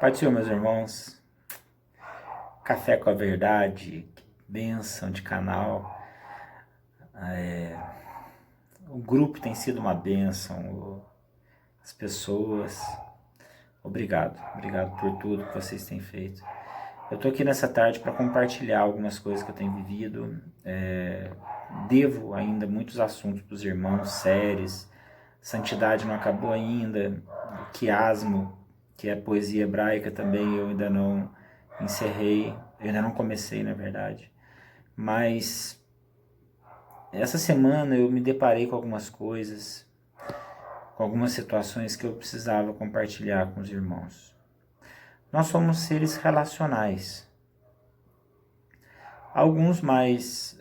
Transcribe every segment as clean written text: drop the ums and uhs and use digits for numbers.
Pai do Senhor, meus irmãos, Café com a Verdade, que bênção de canal. O grupo tem sido uma bênção, as pessoas. Obrigado por tudo que vocês têm feito. Eu tô aqui nessa tarde para compartilhar algumas coisas que eu tenho vivido. Devo ainda muitos assuntos para os irmãos, séries. Santidade não acabou ainda. O quiasmo, que é poesia hebraica também, eu ainda não encerrei. Eu ainda não comecei, na verdade. Mas essa semana eu me deparei com algumas coisas, com algumas situações que eu precisava compartilhar com os irmãos. Nós somos seres relacionais. Alguns mais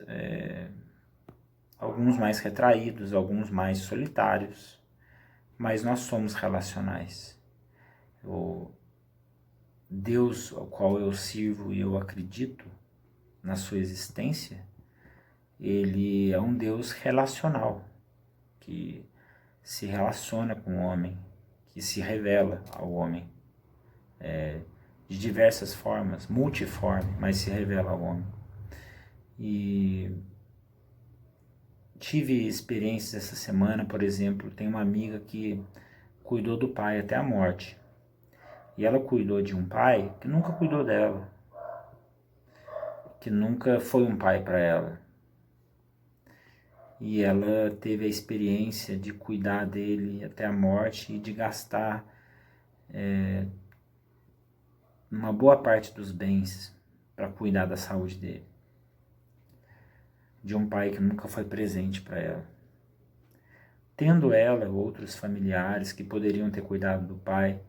retraídos, alguns mais solitários, mas nós somos relacionais. O Deus ao qual eu sirvo e eu acredito na sua existência, ele é um Deus relacional, que se relaciona com o homem, que se revela ao homem de diversas formas, multiforme, mas se revela ao homem. E tive experiências essa semana, por exemplo, tem uma amiga que cuidou do pai até a morte. E ela cuidou de um pai que nunca cuidou dela, que nunca foi um pai para ela. E ela teve a experiência de cuidar dele até a morte e de gastar uma boa parte dos bens para cuidar da saúde dele. De um pai que nunca foi presente para ela. Tendo ela outros familiares que poderiam ter cuidado do pai,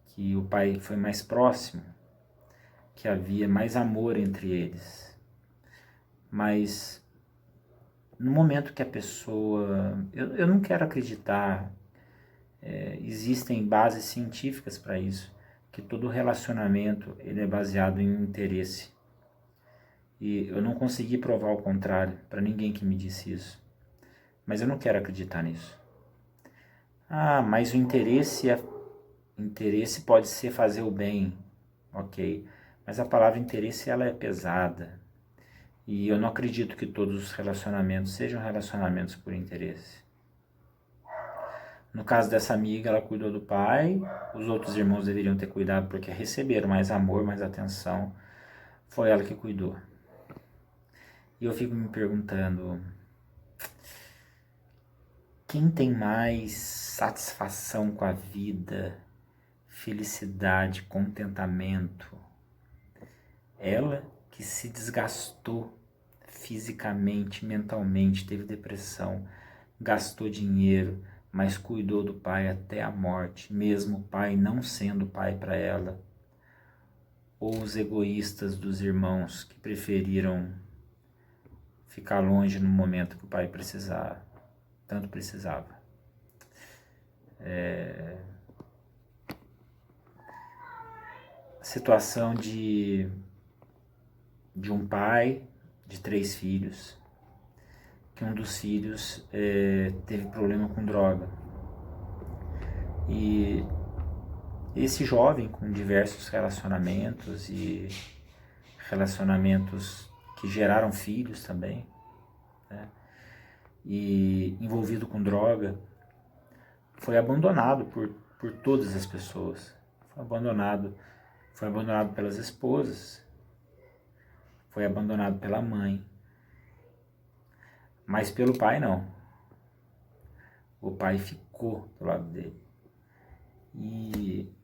que o pai foi mais próximo, que havia mais amor entre eles. Mas no momento que a pessoa... Eu não quero acreditar, existem bases científicas para isso, que todo relacionamento ele é baseado em um interesse. E eu não consegui provar o contrário para ninguém que me disse isso. Mas eu não quero acreditar nisso. Mas o interesse pode ser fazer o bem, ok. Mas a palavra interesse ela é pesada. E eu não acredito que todos os relacionamentos sejam relacionamentos por interesse. No caso dessa amiga, ela cuidou do pai, os outros irmãos deveriam ter cuidado porque receberam mais amor, mais atenção. Foi ela que cuidou. E eu fico me perguntando, quem tem mais satisfação com a vida, felicidade, contentamento? Ela que se desgastou fisicamente, mentalmente, teve depressão, gastou dinheiro, mas cuidou do pai até a morte, mesmo o pai não sendo pai para ela. Ou os egoístas dos irmãos que preferiram ficar longe no momento que o pai precisava, tanto precisava. Situação de um pai de 3 filhos, que um dos filhos teve problema com droga. E esse jovem com diversos relacionamentos e relacionamentos que geraram filhos também, né? E envolvido com droga, foi abandonado por todas as pessoas. Foi abandonado pelas esposas, foi abandonado pela mãe, mas pelo pai não. O pai ficou do lado dele. E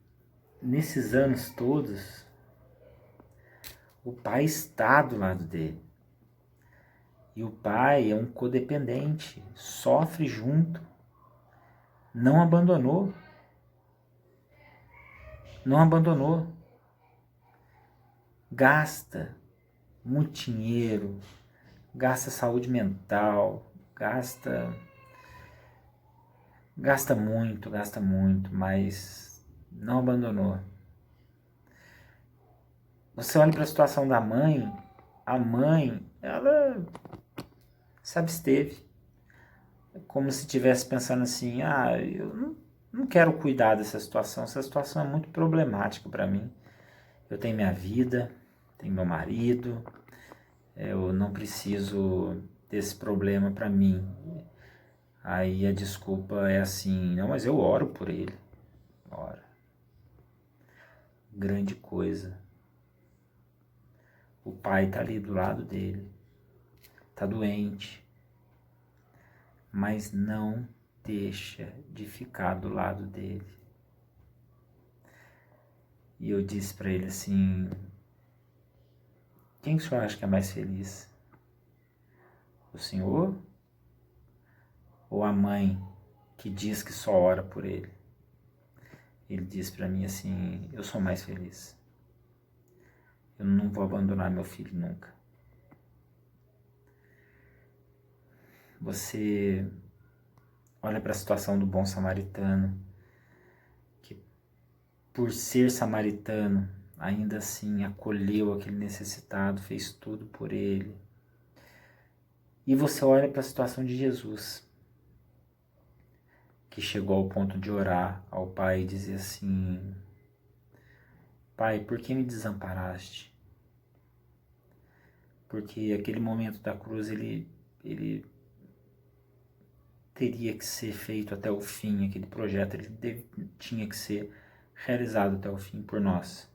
nesses anos todos, o pai está do lado dele. E o pai é um codependente, sofre junto, não abandonou. Gasta muito dinheiro, gasta saúde mental, gasta muito, mas não abandonou. Você olha para a situação da mãe, a mãe, ela se absteve. É como se estivesse pensando assim, eu não quero cuidar dessa situação. Essa situação é muito problemática para mim. Eu tenho minha vida, tenho meu marido, eu não preciso desse problema para mim. Aí a desculpa é assim, não, mas eu oro por ele. Ora, grande coisa. O pai tá ali do lado dele, tá doente, mas não deixa de ficar do lado dele. E eu disse para ele assim, quem que o senhor acha que é mais feliz? O senhor ou a mãe que diz que só ora por ele? Ele disse para mim assim, eu sou mais feliz. Eu não vou abandonar meu filho nunca. Você olha para a situação do bom samaritano, que por ser samaritano, ainda assim acolheu aquele necessitado, fez tudo por ele. E você olha para a situação de Jesus, que chegou ao ponto de orar ao Pai e dizer assim, Pai, por que me desamparaste? Porque aquele momento da cruz, ele teria que ser feito até o fim, aquele projeto tinha que ser realizado até o fim por nós,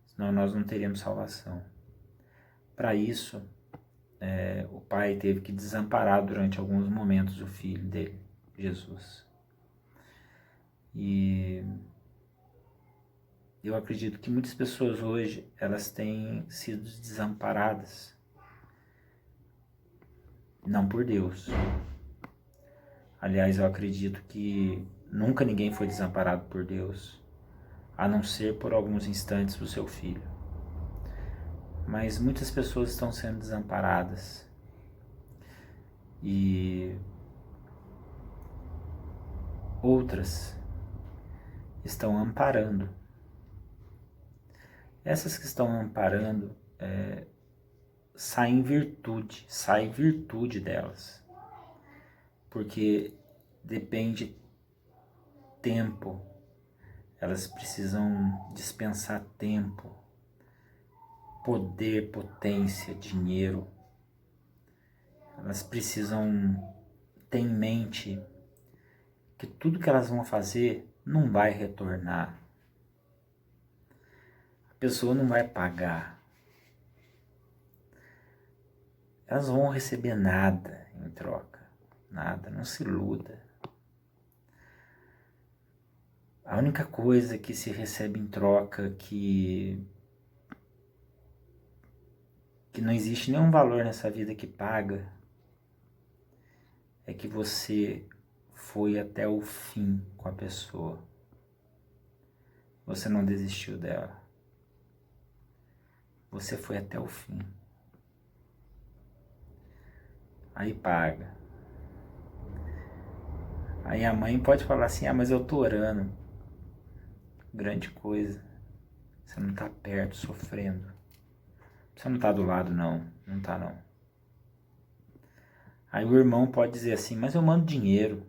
senão nós não teríamos salvação. Para isso, o Pai teve que desamparar durante alguns momentos o Filho dele, Jesus. E eu acredito que muitas pessoas hoje, elas têm sido desamparadas, não por Deus. Aliás, eu acredito que nunca ninguém foi desamparado por Deus, a não ser por alguns instantes do seu filho. Mas muitas pessoas estão sendo desamparadas e outras estão amparando. Essas que estão amparando sai virtude delas, porque depende tempo, elas precisam dispensar tempo, poder, potência, dinheiro. Elas precisam ter em mente que tudo que elas vão fazer não vai retornar. A pessoa não vai pagar. Elas não vão receber nada em troca. Nada, não se iluda. A única coisa que se recebe em troca que não existe nenhum valor nessa vida que paga é que você foi até o fim com a pessoa. Você não desistiu dela. Você foi até o fim. Aí paga. Aí a mãe pode falar assim, mas eu tô orando. Grande coisa. Você não tá perto, sofrendo. Você não tá do lado, não. Não tá, não. Aí o irmão pode dizer assim, mas eu mando dinheiro.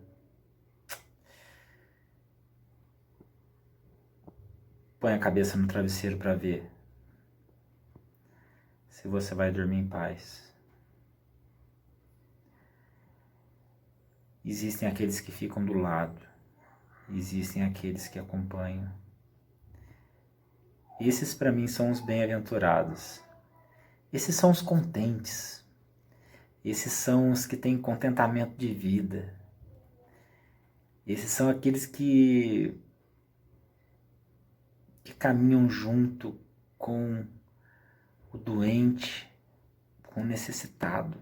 Põe a cabeça no travesseiro para ver se você vai dormir em paz. Existem aqueles que ficam do lado. Existem aqueles que acompanham. Esses para mim são os bem-aventurados. Esses são os contentes. Esses são os que têm contentamento de vida. Esses são aqueles que caminham junto com o doente, com o necessitado.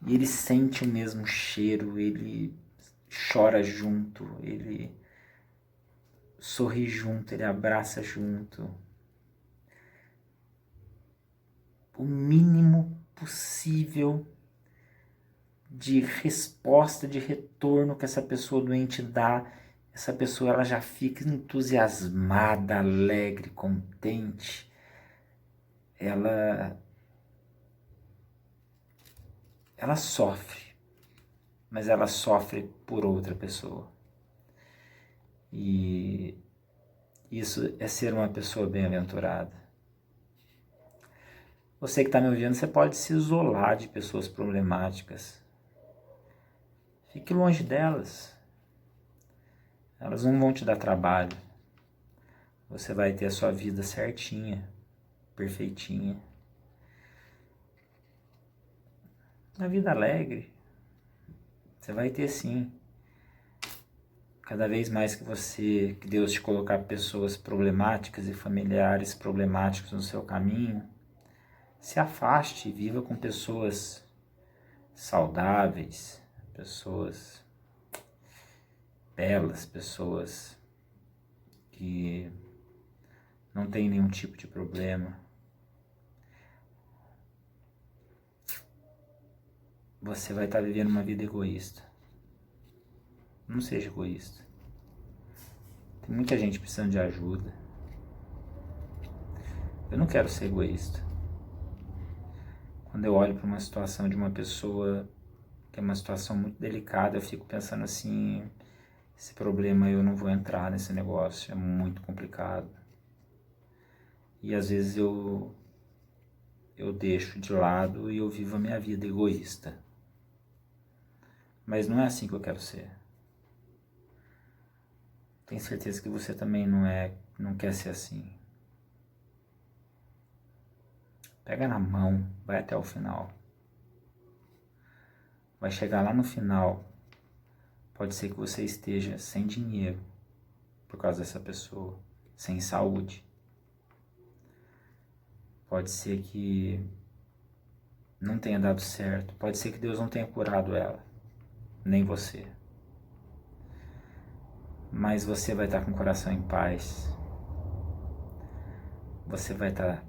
E ele sente o mesmo cheiro, ele chora junto, ele sorri junto, ele abraça junto. O mínimo possível de resposta, de retorno que essa pessoa doente dá, essa pessoa ela já fica entusiasmada, alegre, contente. Ela sofre, mas ela sofre por outra pessoa. E isso é ser uma pessoa bem-aventurada. Você que está me ouvindo, você pode se isolar de pessoas problemáticas. Fique longe delas. Elas não vão te dar trabalho. Você vai ter a sua vida certinha, perfeitinha. Uma vida alegre. Você vai ter sim. Cada vez mais que Deus te colocar pessoas problemáticas e familiares problemáticos no seu caminho, se afaste e viva com pessoas saudáveis, pessoas belas, pessoas que não têm nenhum tipo de problema. Você vai estar vivendo uma vida egoísta. Não seja egoísta. Tem muita gente precisando de ajuda. Eu não quero ser egoísta. Quando eu olho para uma situação de uma pessoa que é uma situação muito delicada, eu fico pensando assim, esse problema eu não vou entrar nesse negócio, é muito complicado. E às vezes eu deixo de lado e eu vivo a minha vida egoísta. Mas não é assim que eu quero ser. Tenho certeza que você também não quer ser assim. Pega na mão, vai até o final. Vai chegar lá no final. Pode ser que você esteja sem dinheiro por causa dessa pessoa, sem saúde. Pode ser que não tenha dado certo. Pode ser que Deus não tenha curado ela, nem você. Mas você vai estar com o coração em paz. Você vai estar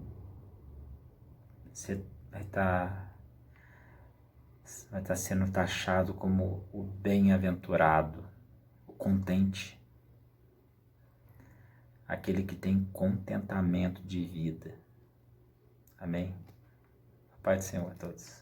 sendo taxado como o bem-aventurado, o contente, aquele que tem contentamento de vida. Amém? A paz do Senhor a todos.